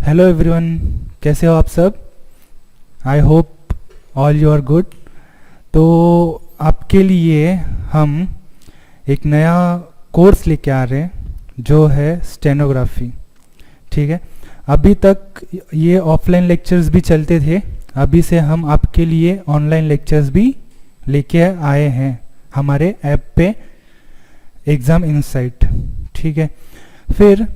Hello everyone, कैसे हो आप सब। I hope all you are good. तो आपके लिए हम एक नया कोर्स लेके आ रहे हैं जो है स्टेनोग्राफी। ठीक है, अभी तक ये ऑफलाइन लेक्चर्स भी चलते थे, अभी से हम आपके लिए ऑनलाइन लेक्चर्स भी लेके आए हैं हमारे ऐप पे एग्ज़ाम इनसाइट। ठीक है, फिर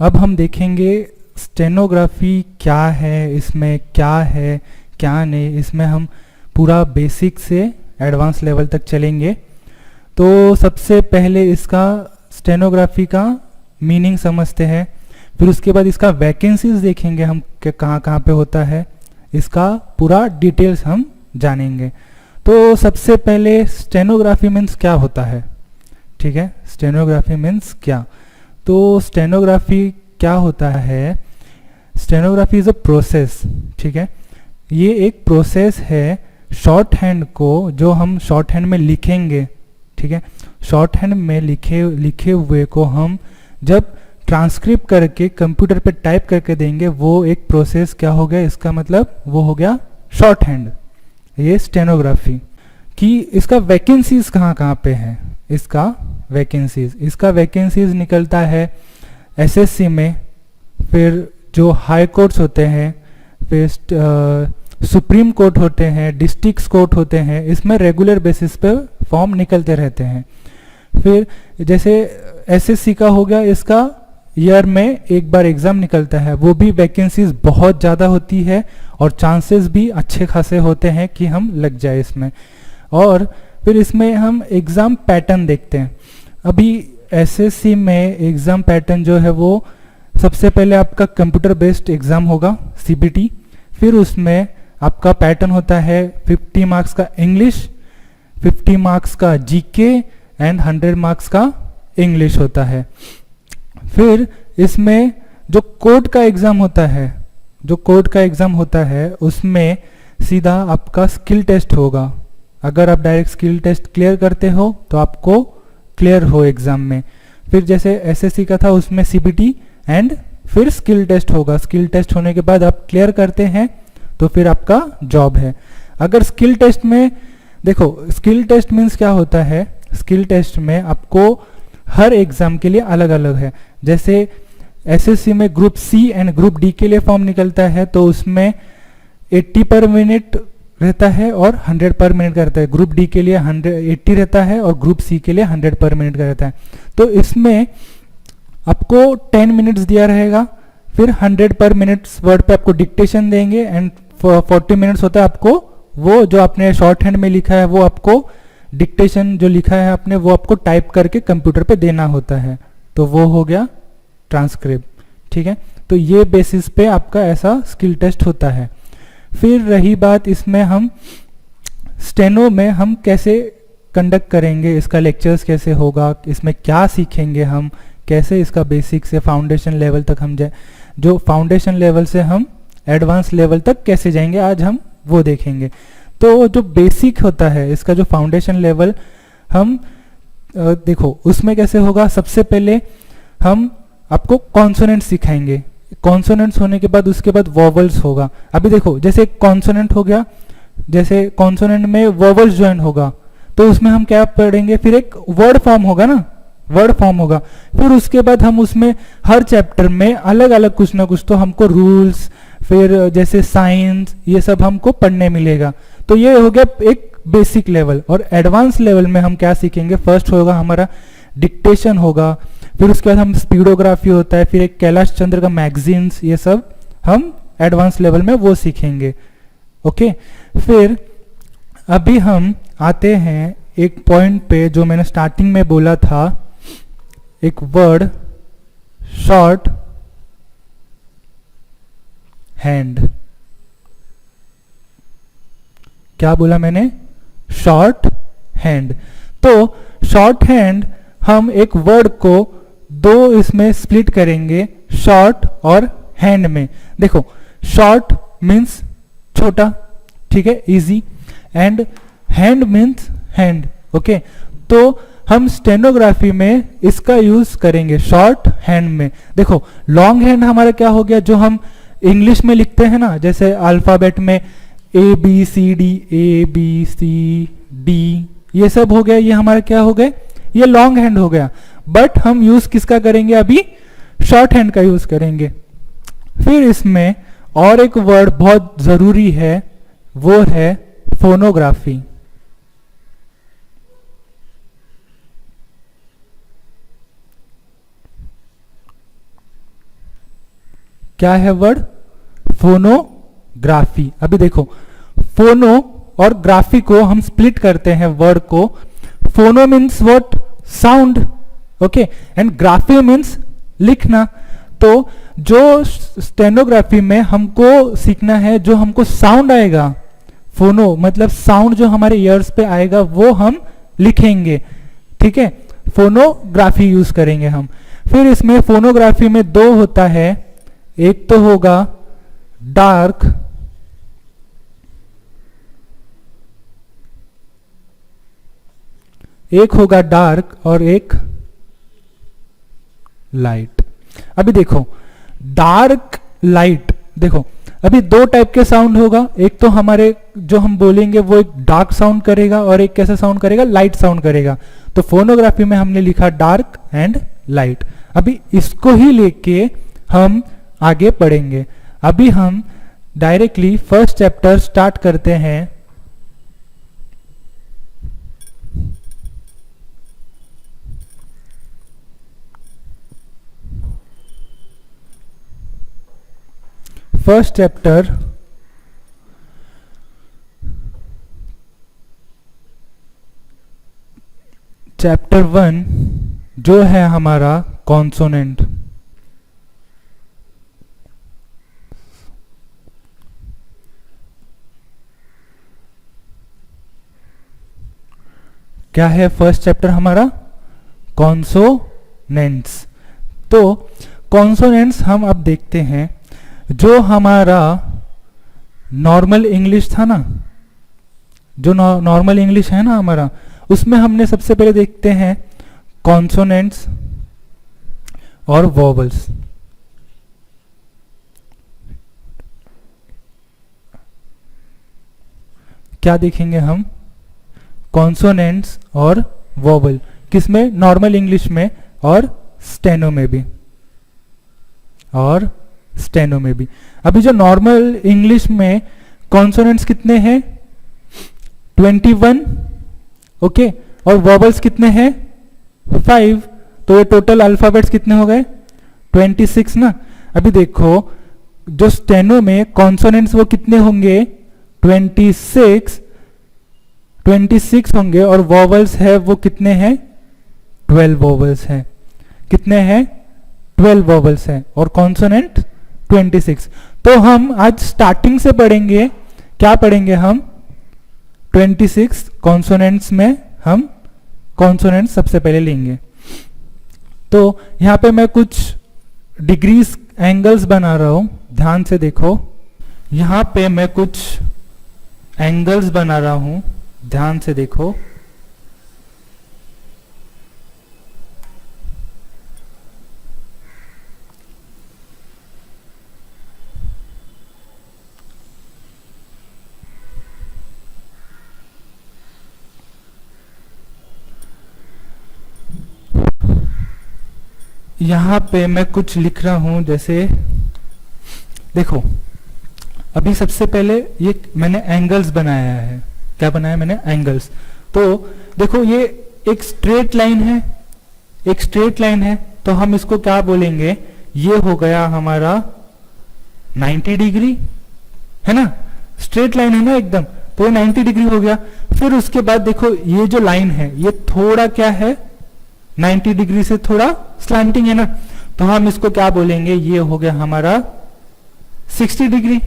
अब हम देखेंगे स्टेनोग्राफी क्या है, इसमें क्या है क्या नहीं, इसमें हम पूरा बेसिक से एडवांस लेवल तक चलेंगे। तो सबसे पहले इसका स्टेनोग्राफी का मीनिंग समझते हैं, फिर उसके बाद इसका वैकेंसीज देखेंगे हम कि कहाँ कहाँ पे होता है, इसका पूरा डिटेल्स हम जानेंगे। तो सबसे पहले स्टेनोग्राफी मीन्स क्या होता है। ठीक है, स्टेनोग्राफी मीन्स क्या। तो स्टेनोग्राफी क्या होता है, स्टेनोग्राफी इज अ प्रोसेस। ठीक है, ये एक प्रोसेस है शॉर्ट हैंड को, जो हम शॉर्ट हैंड में लिखेंगे। ठीक है, शॉर्ट हैंड में लिखे हुए को हम जब ट्रांसक्रिप्ट करके कंप्यूटर पे टाइप करके देंगे, वो एक प्रोसेस क्या हो गया, इसका मतलब वो हो गया शॉर्ट हैंड। ये स्टेनोग्राफी कि इसका वैकेंसीज कहाँ कहाँ पे है, इसका वैकेंसीज निकलता है एसएससी में, फिर जो हाई कोर्ट्स होते हैं, फिर सुप्रीम कोर्ट होते हैं, डिस्ट्रिक्ट कोर्ट होते हैं, इसमें रेगुलर बेसिस पे फॉर्म निकलते रहते हैं। फिर जैसे एसएससी का हो गया, इसका ईयर में एक बार एग्ज़ाम निकलता है, वो भी वैकेंसीज बहुत ज़्यादा होती है और चांसेस भी अच्छे खासे होते हैं कि हम लग जाए इसमें। और फिर इसमें हम एग्ज़ाम पैटर्न देखते हैं। अभी एसएससी में एग्ज़ाम पैटर्न जो है वो सबसे पहले आपका कंप्यूटर बेस्ड एग्ज़ाम होगा सीबीटी, फिर उसमें आपका पैटर्न होता है 50 मार्क्स का इंग्लिश, 50 मार्क्स का जीके एंड 100 मार्क्स का इंग्लिश होता है। फिर इसमें जो कोर्ट का एग्ज़ाम होता है, उसमें सीधा आपका स्किल टेस्ट होगा। अगर आप डायरेक्ट स्किल टेस्ट क्लियर करते हो तो आपको क्लियर हो एग्ज़ाम में। फिर जैसे एसएससी का था, उसमें सीबीटी एंड फिर स्किल टेस्ट होगा। स्किल टेस्ट होने के बाद आप क्लियर करते हैं तो फिर आपका जॉब है। अगर स्किल टेस्ट में देखो, स्किल टेस्ट मीन्स क्या होता है, स्किल टेस्ट में आपको हर एग्जाम के लिए अलग अलग है। जैसे एसएससी में group C and group D के लिए फॉर्म निकलता है, तो उसमें 80 पर मिनट रहता है और 100 पर मिनट का रहता है। ग्रुप डी के लिए 80 रहता है और ग्रुप सी के लिए 100 पर मिनट का रहता है। तो इसमें आपको 10 मिनट्स दिया रहेगा, फिर 100 पर मिनट्स वर्ड पे आपको डिक्टेशन देंगे एंड 40 मिनट्स होता है आपको वो जो आपने शॉर्ट हैंड में लिखा है, वो आपको डिक्टेशन जो लिखा है आपने, वो आपको टाइप करके कंप्यूटर पे देना होता है। तो वो हो गया ट्रांसक्रिप्ट। ठीक है, तो ये बेसिस पे आपका ऐसा स्किल टेस्ट होता है। फिर रही बात इसमें हम स्टेनो में हम कैसे कंडक्ट करेंगे, इसका लेक्चर्स कैसे होगा, इसमें क्या सीखेंगे हम, कैसे इसका बेसिक से फाउंडेशन लेवल तक हम जाए, जो फाउंडेशन लेवल से हम एडवांस लेवल तक कैसे जाएंगे, आज हम वो देखेंगे। तो जो बेसिक होता है इसका, जो फाउंडेशन लेवल हम देखो उसमें कैसे होगा। सबसे पहले हम आपको कॉन्सोनेंट सिखाएंगे, कॉन्सोनेंट्स होने के बाद उसके बाद वॉवल्स होगा। अभी देखो जैसे कॉन्सोनेंट हो गया, जैसे कॉन्सोनेंट में वॉवल्स ज्वाइन होगा, तो उसमें हम क्या पढ़ेंगे, फिर एक वर्ड फॉर्म होगा ना, वर्ड फॉर्म होगा। फिर उसके बाद हम उसमें हर चैप्टर में अलग अलग कुछ ना कुछ तो हमको रूल्स, फिर जैसे साइंस, ये सब हमको पढ़ने मिलेगा। तो ये हो गया एक बेसिक लेवल। और एडवांस लेवल में हम क्या सीखेंगे, फर्स्ट होगा हमारा डिक्टेशन होगा, फिर उसके बाद हम स्पीडोग्राफी होता है, फिर एक कैलाश चंद्र का मैगजीन्स, ये सब हम एडवांस लेवल में वो सीखेंगे। ओके, फिर अभी हम आते हैं एक पॉइंट पे जो मैंने स्टार्टिंग में बोला था, एक वर्ड शॉर्ट हैंड। क्या बोला मैंने, शॉर्ट हैंड। तो शॉर्ट हैंड हम एक वर्ड को दो इसमें स्प्लिट करेंगे, शॉर्ट और हैंड में। देखो शॉर्ट मीन्स छोटा, ठीक है, easy, and hand means hand. Okay, तो हम स्टेनोग्राफी में इसका यूज करेंगे शॉर्ट हैंड में। देखो लॉन्ग हैंड हमारा क्या हो गया, जो हम इंग्लिश में लिखते हैं ना, जैसे अल्फाबेट में ABCD ये सब हो गया, ये हमारा क्या हो गए, ये लॉन्ग हैंड हो गया। बट हम यूज किसका करेंगे, अभी शॉर्ट हैंड का यूज करेंगे। फिर इसमें और एक वर्ड बहुत जरूरी है, वो है फोनोग्राफी। क्या है वर्ड, फोनोग्राफी। अभी देखो फोनो और ग्राफी को हम स्प्लिट करते हैं वर्ड को। फोनो means what, sound, okay, and graphy means लिखना। तो जो स्टेनोग्राफी में हमको सीखना है, जो हमको साउंड आएगा, फोनो मतलब साउंड जो हमारे ईयर्स पे आएगा वो हम लिखेंगे, ठीक है, फोनोग्राफी यूज करेंगे हम। फिर इसमें फोनोग्राफी में दो होता है, एक तो होगा डार्क, एक होगा डार्क और एक लाइट। अभी देखो डार्क लाइट, देखो अभी दो टाइप के साउंड होगा, एक तो हमारे जो हम बोलेंगे वो एक डार्क साउंड करेगा और एक कैसा साउंड करेगा, लाइट साउंड करेगा। तो फोनोग्राफी में हमने लिखा डार्क एंड लाइट। अभी इसको ही लेके हम आगे पढ़ेंगे। अभी हम डायरेक्टली फर्स्ट चैप्टर स्टार्ट करते हैं। फर्स्ट चैप्टर चैप्टर 1 जो है हमारा कॉन्सोनेंट। क्या है फर्स्ट चैप्टर हमारा, कॉन्सोनेंट्स। तो कॉन्सोनेंट्स हम अब देखते हैं। जो हमारा नॉर्मल इंग्लिश था ना, जो नॉर्मल इंग्लिश है ना हमारा, उसमें हमने सबसे पहले देखते हैं कॉन्सोनेंट्स और वोवल्स। क्या देखेंगे हम, कॉन्सोनेंट्स और वोवल, किसमें, नॉर्मल इंग्लिश में और स्टेनो में भी, और स्टेनो में भी। अभी जो नॉर्मल इंग्लिश में कॉन्सोनेंट्स कितने हैं, 21, ओके, और वोवल्स कितने हैं, 5। तो ये टोटल अल्फाबेट्स कितने हो गए, 26 ना। अभी देखो जो स्टेनो में कॉन्सोनेंट्स वो कितने होंगे, 26 होंगे, और वोवल्स है वो कितने हैं, 12 वोवल्स हैं। कितने हैं, 12 वोवल्स हैं, और कॉन्सोनेंट 26। तो हम आज स्टार्टिंग से पढ़ेंगे, क्या पढ़ेंगे हम, 26 कॉन्सोनेंट्स में हम कॉन्सोनेंट सबसे पहले लेंगे। तो यहां पे मैं कुछ डिग्रीज एंगल्स बना रहा हूं, ध्यान से देखो। यहां पे मैं कुछ एंगल्स बना रहा हूं, ध्यान से देखो। यहां पे मैं कुछ लिख रहा हूं, जैसे देखो अभी सबसे पहले ये मैंने एंगल्स बनाया है। क्या बनाया मैंने, एंगल्स। तो देखो ये एक स्ट्रेट लाइन है, एक स्ट्रेट लाइन है, तो हम इसको क्या बोलेंगे, ये हो गया हमारा 90 डिग्री, है ना, स्ट्रेट लाइन है ना एकदम, तो ये 90 डिग्री हो गया। फिर उसके बाद देखो ये जो लाइन है ये थोड़ा क्या है, 90 डिग्री से थोड़ा स्लैंटिंग है ना, तो हम इसको क्या बोलेंगे, ये हो गया हमारा 60 डिग्री,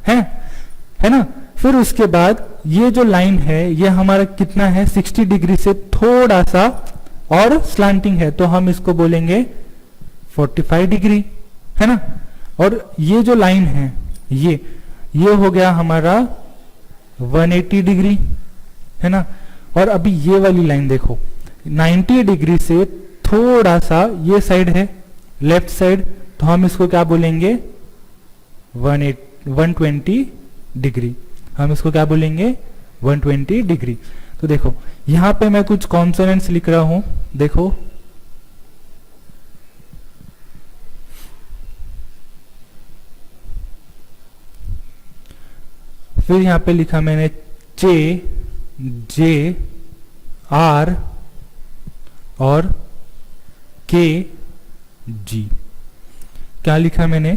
है ना। फिर उसके बाद ये जो लाइन है ये हमारा कितना है, 60 डिग्री से थोड़ा सा और स्लैंटिंग है, तो हम इसको बोलेंगे 45 डिग्री, है ना। और ये जो लाइन है ये हो गया हमारा 180 डिग्री, है ना। और अभी ये वाली लाइन देखो, 90 डिग्री से थोड़ा सा ये साइड है लेफ्ट साइड, तो हम इसको क्या बोलेंगे 120 डिग्री। हम इसको क्या बोलेंगे 120 डिग्री। तो देखो यहां पे मैं कुछ कॉन्सोनेंट्स लिख रहा हूं, देखो फिर यहां पे लिखा मैंने जे, जे, आर और के, जी। क्या लिखा मैंने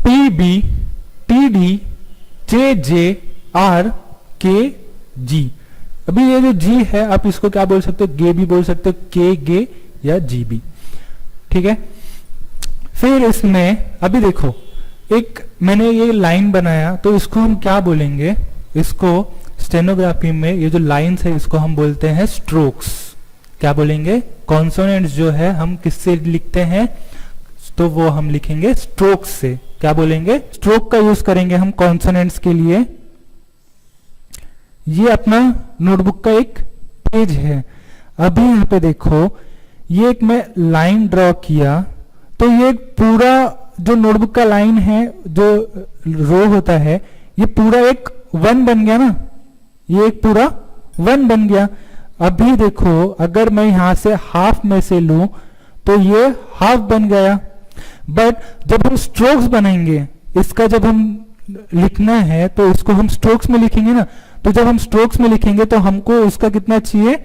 P B, T D, J J, R, K, G. अभी ये जो जी है आप इसको क्या बोल सकते हो, गे भी बोल सकते हो, के गे या जी भी, ठीक है। फिर इसमें अभी देखो एक मैंने ये लाइन बनाया, तो इसको हम क्या बोलेंगे, इसको स्टेनोग्राफी में ये जो लाइंस है इसको हम बोलते हैं स्ट्रोक्स। क्या बोलेंगे, कॉन्सोनेंट्स जो है हम किससे लिखते हैं, तो वो हम लिखेंगे स्ट्रोक्स से। क्या बोलेंगे, स्ट्रोक का यूज करेंगे हम कॉन्सोनेंट्स के लिए। ये अपना नोटबुक का एक पेज है। अभी यहां पे देखो ये एक मैं लाइन ड्रॉ किया, तो ये पूरा जो नोटबुक का लाइन है, जो रो होता है, ये पूरा एक वन बन गया ना, ये एक पूरा वन बन गया। अभी देखो अगर मैं यहां से हाफ में से लूं तो ये हाफ बन गया। बट जब हम स्ट्रोक्स बनाएंगे, इसका जब हम लिखना है तो इसको हम स्ट्रोक्स में लिखेंगे ना, तो जब हम स्ट्रोक्स में लिखेंगे तो हमको उसका कितना चाहिए,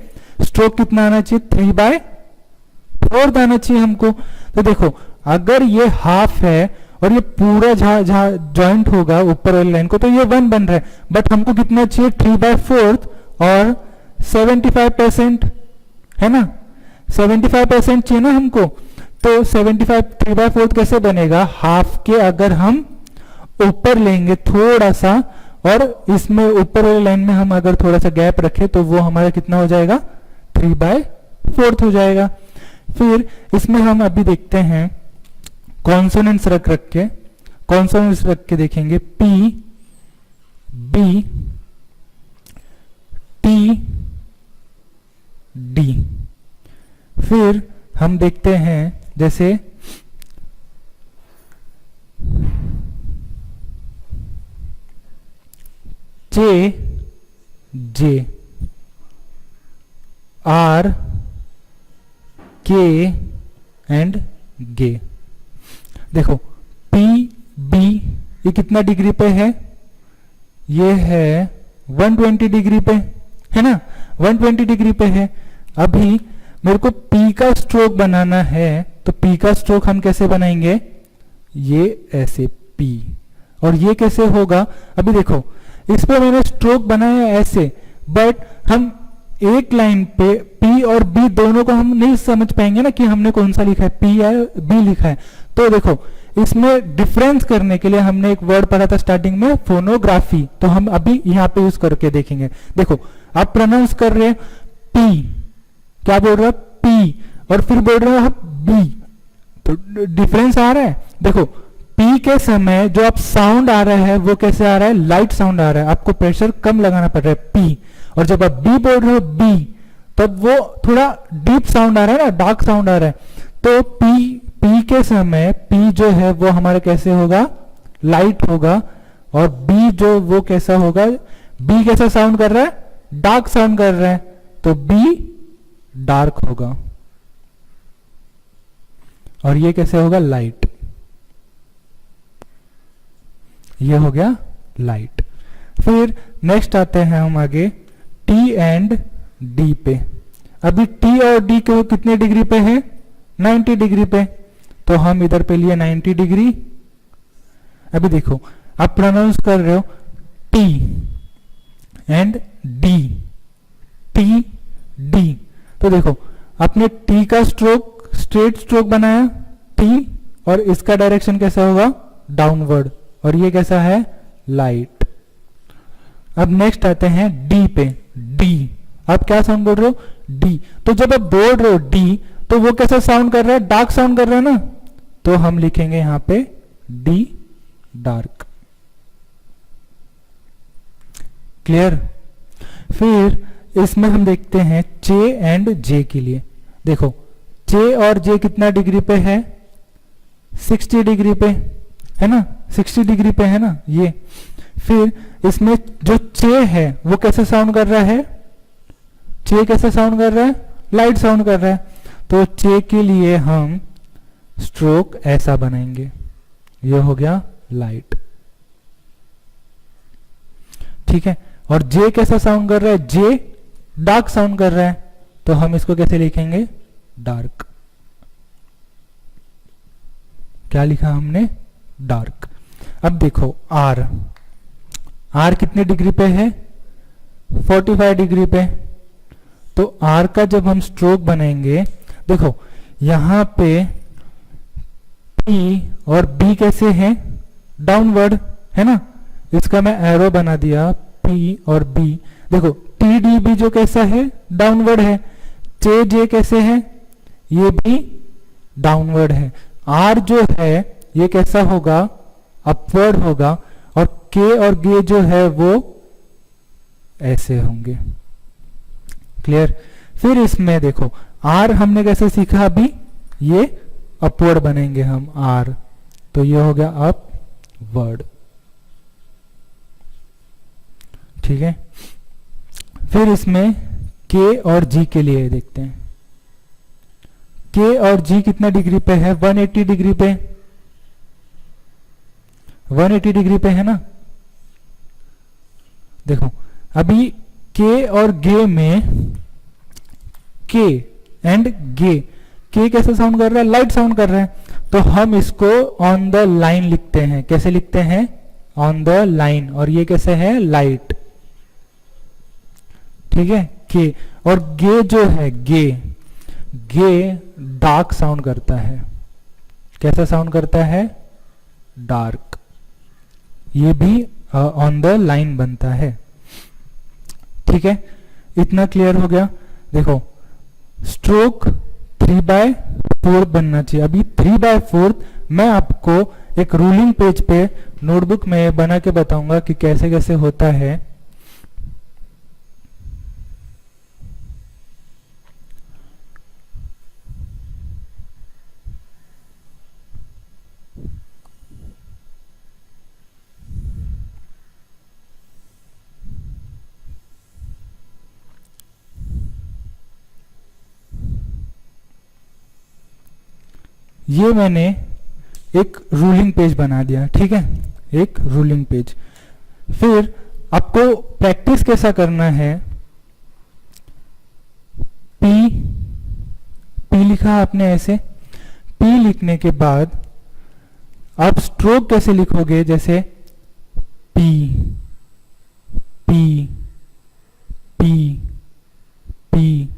स्ट्रोक कितना आना चाहिए, 3/4 आना चाहिए हमको। तो देखो अगर ये हाफ है और ये पूरा जहां ज्वाइंट होगा ऊपर वाली लाइन को, तो ये 1 बन रहा है। बट हमको कितना चाहिए, 3/4 और 75% है ना, 75% चाहिए ना हमको। तो 75 3/4 कैसे बनेगा, हाफ के अगर हम ऊपर लेंगे थोड़ा सा और इसमें ऊपर वाली लाइन में हम अगर थोड़ा सा गैप रखें तो वो हमारा कितना हो जाएगा, 3/4 हो जाएगा। फिर इसमें हम अभी देखते हैं कॉन्सोनेंट्स रख के, कॉन्सोनेंट्स रख के देखेंगे पी, बी, टी, डी। फिर हम देखते हैं जैसे जे, जे, आर, के एंड गे। देखो पी बी ये कितना डिग्री पे है, ये है 120 डिग्री पे, है ना, 120 डिग्री पे है। अभी मेरे को पी का स्ट्रोक बनाना है, तो पी का स्ट्रोक हम कैसे बनाएंगे, ये ऐसे पी, और ये कैसे होगा, अभी देखो इस पे मैंने स्ट्रोक बनाया ऐसे, बट हम एक लाइन पे पी और बी दोनों को हम नहीं समझ पाएंगे ना कि हमने कौन सा लिखा है, पी या बी लिखा है। तो देखो इसमें डिफरेंस करने के लिए हमने एक वर्ड पढ़ा था स्टार्टिंग में, फोनोग्राफी, तो हम अभी यहाँ पे यूज करके देखेंगे। देखो आप प्रोनाउंस कर रहे हैं पी, क्या बोल रहे हो पी, और फिर बोल रहे हो आप बी, तो डिफरेंस आ रहा है। देखो पी के समय जो आप साउंड आ रहा है वो कैसे आ रहा है, लाइट साउंड आ रहा है, आपको प्रेशर कम लगाना पड़ रहा है पी। और जब आप बी बोल रहे हो बी, तब वो थोड़ा डीप साउंड आ रहा है ना, डार्क साउंड आ रहा है। तो पी के समय पी जो है वो हमारा कैसे होगा, लाइट होगा, और बी जो वो कैसा होगा, बी कैसा साउंड कर रहा है, डार्क साउंड कर रहा है, तो बी डार्क होगा, और ये कैसे होगा, लाइट, ये हो गया लाइट। फिर नेक्स्ट आते हैं हम आगे टी एंड डी पे। अभी टी और डी के कितने डिग्री पे है, 90 डिग्री पे, तो हम इधर पे लिए 90 डिग्री। अभी देखो आप प्रोनाउंस कर रहे हो T and D, T D, तो देखो आपने टी का स्ट्रोक स्ट्रेट स्ट्रोक बनाया टी, और इसका डायरेक्शन कैसा होगा, डाउनवर्ड, और ये कैसा है, लाइट। अब नेक्स्ट आते हैं डी पे, डी, आप क्या साउंड बोल रहे हो, डी, तो जब आप बोल रहे हो डी तो वो कैसा साउंड कर रहा है, डार्क साउंड कर रहा है ना, तो हम लिखेंगे यहां पे डी डार्क। क्लियर। फिर इसमें हम देखते हैं चे एंड जे के लिए। देखो चे और जे कितना डिग्री पे है, 60 डिग्री पे है ना, 60 डिग्री पे है ना ये। फिर इसमें जो चे है वो कैसे साउंड कर रहा है, चे कैसे साउंड कर रहा है, लाइट साउंड कर रहा है। तो चे के लिए हम स्ट्रोक ऐसा बनाएंगे, ये हो गया लाइट, ठीक है। और जे कैसा साउंड कर रहा है, जे डार्क साउंड कर रहा है, तो हम इसको कैसे लिखेंगे, डार्क। क्या लिखा हमने, डार्क। अब देखो आर, आर कितने डिग्री पे है, 45 डिग्री पे। तो आर का जब हम स्ट्रोक बनाएंगे, देखो यहां पे P और B कैसे हैं, डाउनवर्ड है ना, इसका मैं एरो बना दिया P और B। देखो TDB जो कैसा है, डाउनवर्ड है। जे कैसे है, ये भी डाउनवर्ड है। R जो है ये कैसा होगा, अपवर्ड होगा। और K और G जो है वो ऐसे होंगे, क्लियर। फिर इसमें देखो R हमने कैसे सीखा, अभी ये अपवर्ड बनेंगे हम R, तो ये हो गया अपवर्ड, ठीक है। फिर इसमें K और G के लिए देखते हैं। K और G कितना डिग्री पे है, 180 डिग्री पे, 180 डिग्री पे है ना। देखो अभी K और G में, K एंड G, K कैसे साउंड कर रहा है, लाइट साउंड कर रहा है। तो हम इसको ऑन द लाइन लिखते हैं, कैसे लिखते हैं, ऑन द लाइन। और ये कैसे है, लाइट, ठीक है। K और G जो है, G डार्क साउंड करता है, कैसा साउंड करता है, डार्क। ये भी ऑन द लाइन बनता है, ठीक है। इतना क्लियर हो गया। देखो स्ट्रोक 3/4 बनना चाहिए। अभी 3/4 मैं आपको एक रूलिंग पेज पे नोटबुक में बना के बताऊंगा कि कैसे कैसे होता है। ये मैंने एक रूलिंग पेज बना दिया, ठीक है, एक रूलिंग पेज। फिर आपको प्रैक्टिस कैसा करना है, P लिखा आपने ऐसे, P लिखने के बाद आप स्ट्रोक कैसे लिखोगे, जैसे P P P P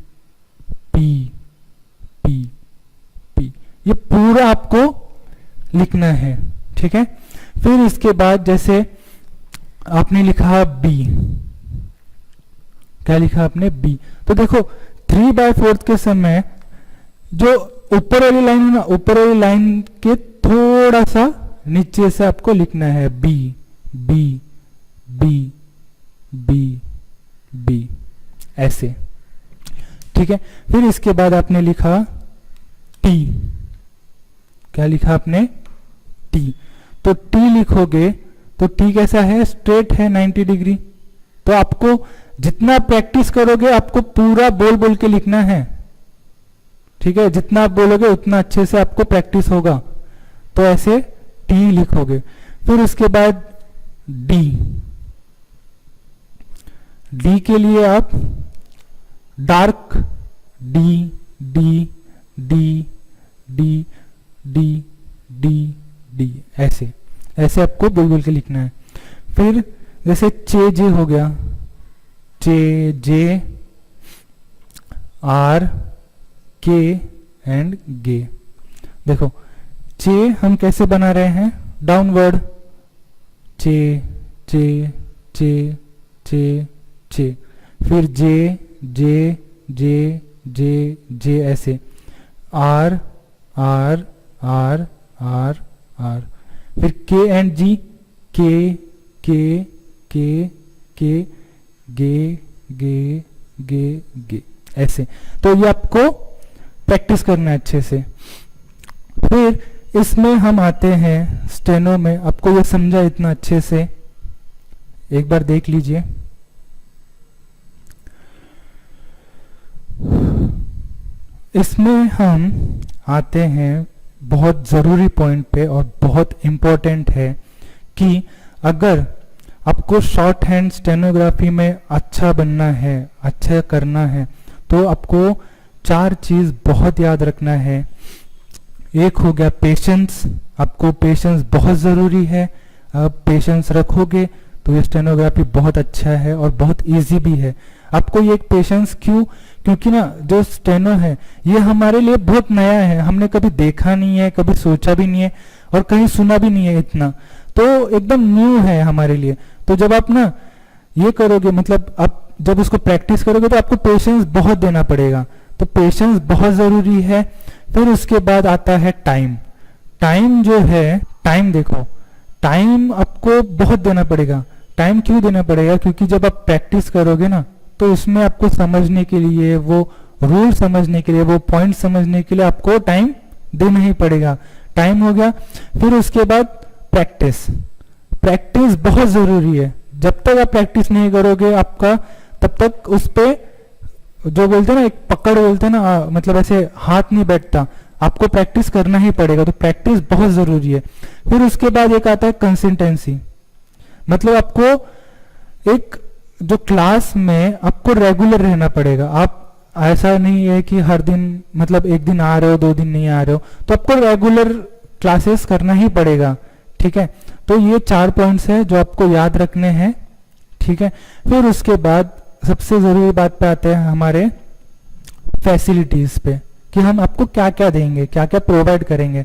P P P, ये पूरा आपको लिखना है, ठीक है। फिर इसके बाद जैसे आपने लिखा B, क्या लिखा आपने, B। तो देखो 3/4 के समय जो ऊपर वाली लाइन है ना, ऊपर वाली लाइन के थोड़ा सा नीचे से आपको लिखना है B B B B B, ऐसे, ठीक है। फिर इसके बाद आपने लिखा T, क्या लिखा आपने, T। तो T लिखोगे तो T कैसा है, स्ट्रेट है 90 डिग्री। तो आपको जितना प्रैक्टिस करोगे आपको पूरा बोल बोल के लिखना है, ठीक है। जितना आप बोलोगे उतना अच्छे से आपको प्रैक्टिस होगा। तो ऐसे T लिखोगे। फिर उसके बाद D, D के लिए आप dark D D D D D D D, ऐसे ऐसे आपको बोल बोल के लिखना है। फिर जैसे चे जे हो गया, चे जे आर के एंड गे। देखो चे हम कैसे बना रहे हैं, डाउनवर्ड, चे चे चे चे चे। फिर जे जे जे जे जे, ऐसे R R R R R. फिर के एंड जी, के के के के गे गे गे गे ऐसे। तो ये आपको प्रैक्टिस करना है अच्छे से। फिर इसमें हम आते हैं स्टेनो में। आपको ये समझा इतना अच्छे से, एक बार देख लीजिए। इसमें हम आते हैं बहुत ज़रूरी पॉइंट पे, और बहुत इम्पोर्टेंट है कि अगर आपको शॉर्ट हैंड स्टेनोग्राफी में अच्छा बनना है, अच्छा करना है, तो आपको 4 चीज़ बहुत याद रखना है। एक हो गया पेशेंस। आपको पेशेंस बहुत ज़रूरी है। आप पेशेंस रखोगे तो ये स्टेनोग्राफी बहुत अच्छा है और बहुत इजी भी है। आपको ये एक पेशेंस क्यों? क्योंकि ना जो स्टेनो है ये हमारे लिए बहुत नया है, हमने कभी देखा नहीं है, कभी सोचा भी नहीं है और कहीं सुना भी नहीं है इतना, तो एकदम न्यू है हमारे लिए। तो जब आप ना ये करोगे, मतलब आप जब इसको प्रैक्टिस करोगे तो आपको पेशेंस बहुत देना पड़ेगा। तो पेशेंस बहुत ज़रूरी है। फिर उसके बाद आता है टाइम। टाइम जो है, टाइम देखो, टाइम आपको बहुत देना पड़ेगा। टाइम क्यों देना पड़ेगा? क्योंकि जब आप प्रैक्टिस करोगे ना तो उसमें आपको समझने के लिए, वो रूल समझने के लिए, वो पॉइंट समझने के लिए आपको टाइम देना ही पड़ेगा। टाइम हो गया। फिर उसके बाद प्रैक्टिस। प्रैक्टिस बहुत ज़रूरी है। जब तक आप प्रैक्टिस नहीं करोगे आपका, तब तक उस पर जो बोलते हैं ना, एक पकड़ बोलते हैं ना, मतलब ऐसे हाथ नहीं बैठता। आपको प्रैक्टिस करना ही पड़ेगा। तो प्रैक्टिस बहुत ज़रूरी है। फिर उसके बाद एक आता है कंसिस्टेंसी। मतलब आपको एक जो क्लास में आपको रेगुलर रहना पड़ेगा। आप ऐसा नहीं है कि हर दिन, मतलब एक दिन आ रहे हो 2 दिन नहीं आ रहे हो, तो आपको रेगुलर क्लासेस करना ही पड़ेगा। ठीक है, तो ये 4 पॉइंट्स है जो आपको याद रखने हैं। ठीक है, फिर उसके बाद सबसे ज़रूरी बात पे आते हैं हमारे फैसिलिटीज़ पे, कि हम आपको क्या क्या देंगे, क्या क्या प्रोवाइड करेंगे।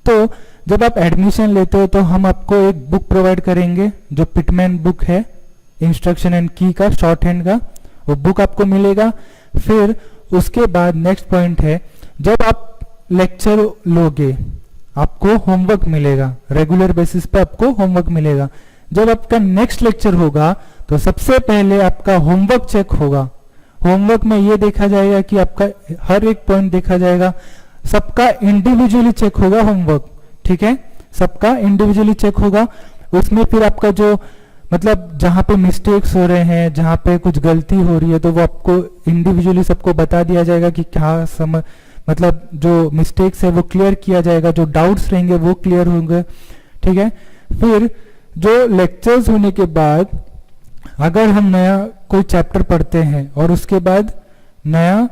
तो जब आप एडमिशन लेते हो तो हम आपको एक बुक प्रोवाइड करेंगे, जो पिटमैन बुक है, इंस्ट्रक्शन एंड की का, शॉर्ट हैंड का, वो बुक आपको मिलेगा। फिर उसके बाद नेक्स्ट पॉइंट है, जब आप लेक्चर लोगे आपको होमवर्क मिलेगा, रेगुलर बेसिस पे आपको होमवर्क मिलेगा। जब आपका नेक्स्ट लेक्चर होगा तो सबसे पहले आपका होमवर्क चेक होगा। होमवर्क में ये देखा जाएगा कि आपका हर एक पॉइंट देखा जाएगा, सबका इंडिविजुअली चेक होगा होमवर्क। ठीक है, सबका इंडिविजुअली चेक होगा। उसमें फिर आपका जो, मतलब जहाँ पे मिस्टेक्स हो रहे हैं, जहाँ पे कुछ गलती हो रही है, तो वो आपको इंडिविजुअली सबको बता दिया जाएगा कि क्या मतलब जो मिस्टेक्स है वो क्लियर किया जाएगा, जो डाउट्स रहेंगे वो क्लियर होंगे। ठीक है, फिर जो लेक्चर्स होने के बाद अगर हम नया कोई चैप्टर पढ़ते हैं और उसके बाद नया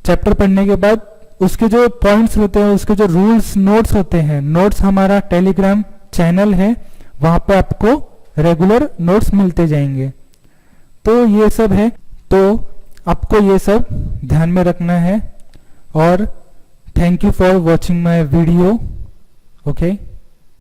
चैप्टर पढ़ने के बाद उसके जो पॉइंट्स होते हैं, उसके जो रूल्स नोट्स होते हैं, नोट्स हमारा टेलीग्राम चैनल है, वहां पे आपको रेगुलर नोट्स मिलते जाएंगे। तो ये सब है, तो आपको ये सब ध्यान में रखना है। और thank you for watching my video. Okay.